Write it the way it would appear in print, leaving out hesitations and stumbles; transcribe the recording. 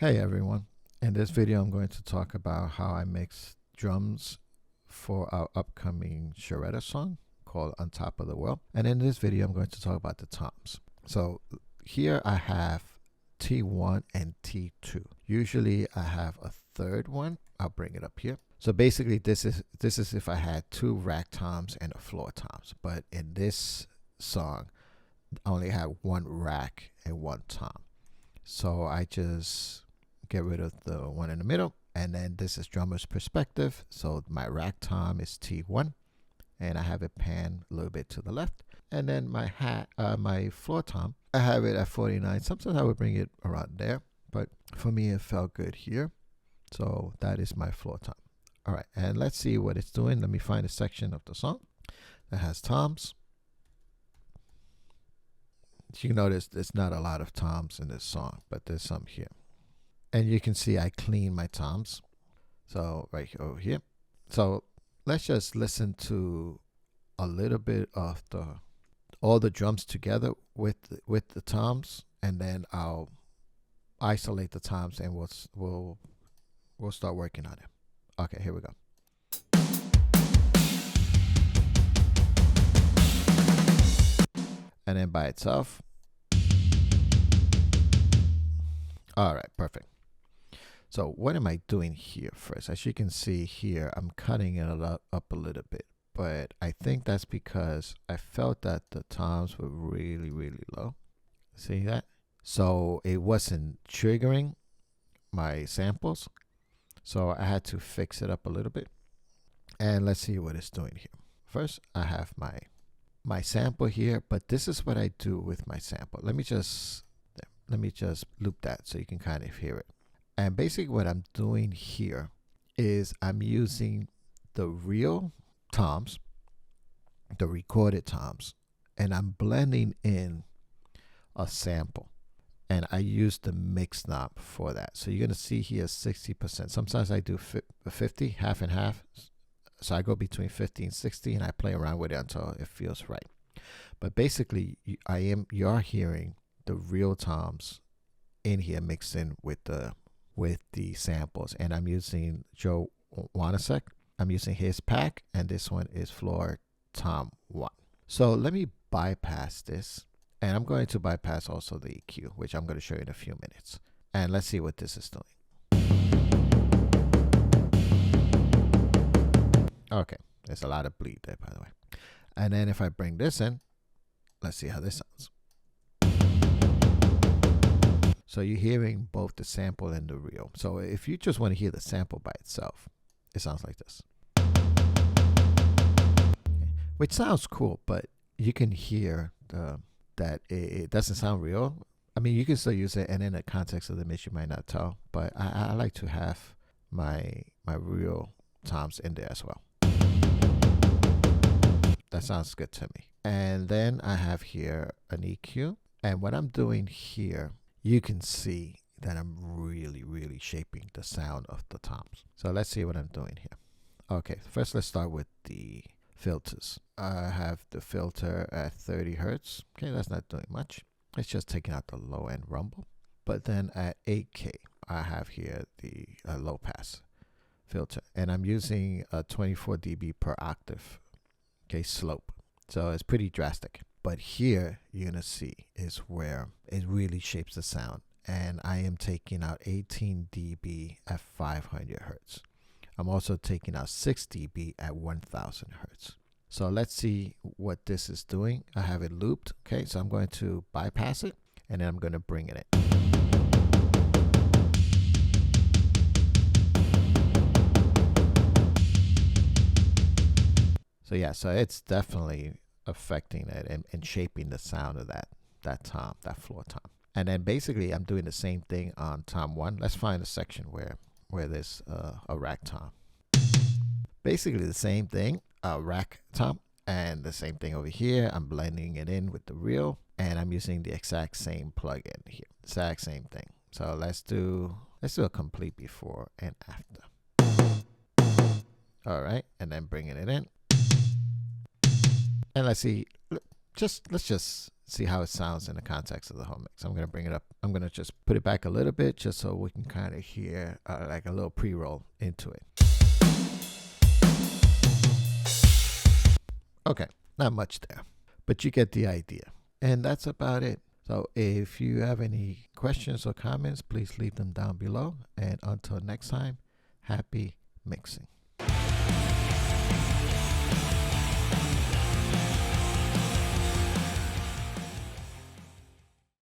Hey everyone, in this video I'm going to talk about how I mix drums for our upcoming Shredder song called On Top of the World. And in this video I'm going to talk about the toms. So here I have T1 and T2. Usually I have a third one. I'll bring it up here. So basically this is if I had two rack toms and a floor toms, but in this song I only have one rack and one tom. So I just get rid of the one in the middle, and then this is drummer's perspective. So my rack tom is T1, and I have it pan a little bit to the left. And then my floor tom, I have it at 49. Sometimes I would bring it around there, but for me it felt good here. So that is my floor tom. All right, and let's see what it's doing. Let me find a section of the song that has toms. You notice there's not a lot of toms in this song, but there's some here. And you can see I clean my toms. So right over here. So let's just listen to a little bit of all the drums together with the toms, and then I'll isolate the toms and we'll start working on it. Okay, here we go. And then by itself. All right, perfect. So what am I doing here first? As you can see here, I'm cutting it up a little bit, but I think that's because I felt that the toms were really, really low. See that? So it wasn't triggering my samples. So I had to fix it up a little bit. And let's see what it's doing here. First, I have my sample here, but this is what I do with my sample. Let me just loop that so you can kind of hear it. And basically what I'm doing here is I'm using the real toms, the recorded toms, and I'm blending in a sample. And I use the mix knob for that. So you're going to see here 60%. Sometimes I do 50, half and half. So I go between 50 and 60, and I play around with it until it feels right. But basically, you are hearing the real toms in here mixed in with the samples. And I'm using Joe Wanasek. I'm using his pack, and this one is floor tom 1. So let me bypass this, and I'm going to bypass also the EQ, which I'm going to show you in a few minutes. And let's see what this is doing. Okay, there's a lot of bleed there, by the way. And then if I bring this in, let's see how this sounds. So you're hearing both the sample and the real. So if you just want to hear the sample by itself, it sounds like this. Okay. Which sounds cool, but you can hear that it doesn't sound real. I mean, you can still use it, and in the context of the mix, you might not tell. But I like to have my real toms in there as well. That sounds good to me. And then I have here an EQ. And what I'm doing here, you can see that I'm really, really shaping the sound of the toms. So let's see what I'm doing here. Okay, first let's start with the filters. I have the filter at 30 Hertz. Okay, that's not doing much. It's just taking out the low end rumble. But then at 8K, I have here the low pass filter. And I'm using a 24 dB per octave. Okay, slope. So it's pretty drastic. But here you're gonna see is where it really shapes the sound. And I am taking out 18 dB at 500 Hertz. I'm also taking out 6 dB at 1000 Hertz. So let's see what this is doing. I have it looped. Okay, so I'm going to bypass it, and then I'm going to bring it in. So yeah, so it's definitely affecting it and shaping the sound of that tom, that floor tom. And then basically I'm doing the same thing on tom 1. Let's find a section where there's a rack tom. Basically the same thing, a rack tom, and the same thing over here. I'm blending it in with the real, and I'm using the exact same plugin here. Exact same thing. So let's do a complete before and after. All right, and then bringing it in. And let's see, let's just see how it sounds in the context of the whole mix. I'm going to bring it up. I'm going to just put it back a little bit just so we can kind of hear like a little pre-roll into it. Okay, not much there, but you get the idea. And that's about it. So if you have any questions or comments, please leave them down below. And until next time, happy mixing.